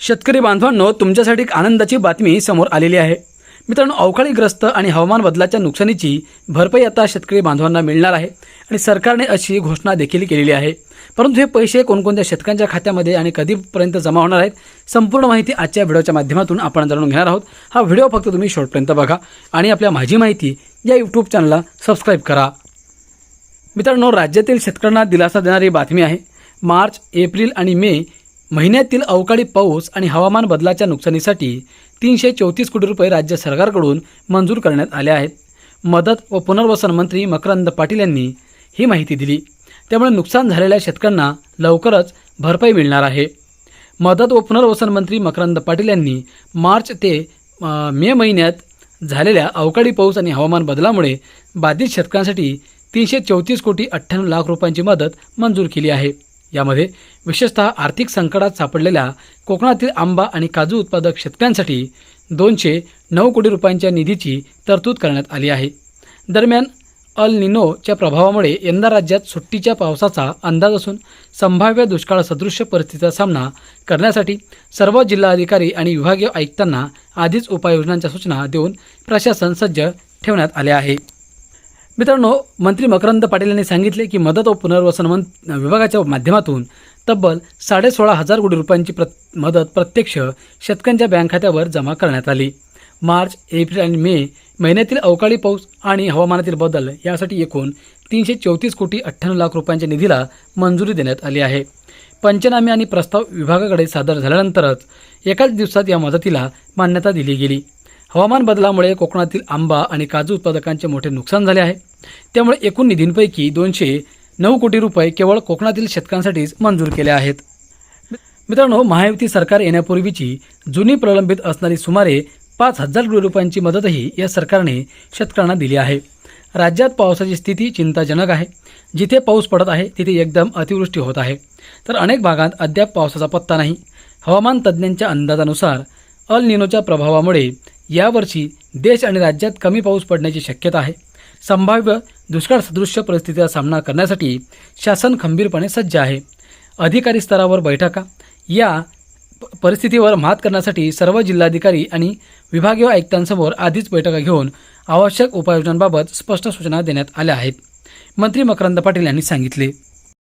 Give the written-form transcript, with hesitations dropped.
शेतकरी बांधवांनो, तुमच्यासाठी एक आनंदाची बातमी समोर आलेली आहे। मित्रांनो, अवकाळीग्रस्त आणि हवामान बदलाच्या नुकसानीची भरपाई आता शेतकरी बांधवांना मिळणार आहे आणि सरकारने अशी घोषणा देखील केलेली आहे। परंतु हे पैसे कोणकोणत्या शेतकऱ्यांच्या खात्यामध्ये आणि कधीपर्यंत जमा होणार आहेत, संपूर्ण माहिती आजच्या व्हिडिओच्या माध्यमातून आपण जाणून घेणार आहोत। हा व्हिडिओ फक्त तुम्ही शेवटपर्यंत बघा आणि आपल्या माझी माहिती या यूट्यूब चॅनलला सबस्क्राइब करा। मित्रांनो, राज्यातील शेतकऱ्यांना दिलासा देणारी बातमी आहे। मार्च, एप्रिल आणि मे महिन्यातील अवकाळी पाऊस आणि हवामान बदलाच्या नुकसानीसाठी 334 कोटी रुपये राज्य सरकारकडून मंजूर करण्यात आले आहेत। मदत व पुनर्वसन मंत्री मकरंद पाटील यांनी ही माहिती दिली। त्यामुळे नुकसान झालेल्या शेतकऱ्यांना लवकरच भरपाई मिळणार आहे। मदत व पुनर्वसन मंत्री मकरंद पाटील यांनी मार्च ते मे महिन्यात झालेल्या अवकाळी पाऊस आणि हवामान बदलामुळे बाधित शेतकऱ्यांसाठी 334 कोटी 98 लाख रुपयांची मदत मंजूर केली आहे। यामध्ये विशेषतः आर्थिक संकटात सापडलेल्या कोकणातील आंबा आणि काजू उत्पादक शेतकऱ्यांसाठी 209 कोटी रुपयांच्या निधीची तरतूद करण्यात आली आहे। दरम्यान अल निनोच्या प्रभावामुळे यंदा राज्यात सुट्टीच्या पावसाचा अंदाज असून संभाव्य दुष्काळ सदृश्य परिस्थितीचा सामना करण्यासाठी सर्व जिल्हाधिकारी आणि विभागीय आयुक्तांना आधीच उपाययोजनांच्या सूचना देऊन प्रशासन सज्ज ठेवण्यात आले आहे। मित्रांनो, मंत्री मकरंद पाटील यांनी सांगितले की मदत व पुनर्वसन विभागाच्या माध्यमातून तब्बल 16.5 कोटी रुपयांची मदत प्रत्यक्ष शेतकऱ्यांच्या बँक खात्यावर जमा करण्यात आली। मार्च, एप्रिल आणि मे महिन्यातील अवकाळी पाऊस आणि हवामानातील बदल यासाठी एकूण 334 कोटी 98 लाख रुपयांच्या निधीला मंजुरी देण्यात आली आहे। पंचनामे आणि प्रस्ताव विभागाकडे सादर झाल्यानंतरच एकाच दिवसात या मदतीला मान्यता दिली गेली। हवामान बदलामुळे कोकणातील आंबा आणि काजू उत्पादकांचे मोठे नुकसान झाले आहे। त्यामुळे एकूण निधींपैकी 209 कोटी रुपये केवळ कोकणातील शेतकऱ्यांसाठीच मंजूर केले आहेत। मित्रांनो, महायुती सरकार येण्यापूर्वीची जुनी प्रलंबित असणारी सुमारे 5,000 कोटी रुपयांची मदतही या सरकारने शेतकऱ्यांना दिली आहे। राज्यात पावसाची स्थिती चिंताजनक आहे। जिथे पाऊस पडत आहे तिथे एकदम अतिवृष्टी होत आहे, तर अनेक भागात अद्याप पावसाचा पत्ता नाही। हवामान तज्ज्ञांच्या अंदाजानुसार अल निनोच्या प्रभावामुळे यावर्षी देश आणि राज्यात कमी पाऊस पडण्याची शक्यता आहे। संभाव्य दुष्काळ सदृश्य परिस्थितीचा सामना करण्यासाठी शासन खंबीरपणे सज्ज आहे। अधिकारी स्तरावर बैठका, या परिस्थितीवर मात करण्यासाठी सर्व जिल्हाधिकारी आणि विभागीय आयुक्तांसमोर आधीच बैठका घेऊन आवश्यक उपाययोजनांबाबत स्पष्ट सूचना देण्यात आल्या आहेत, मंत्री मकरंद पाटील यांनी सांगितले।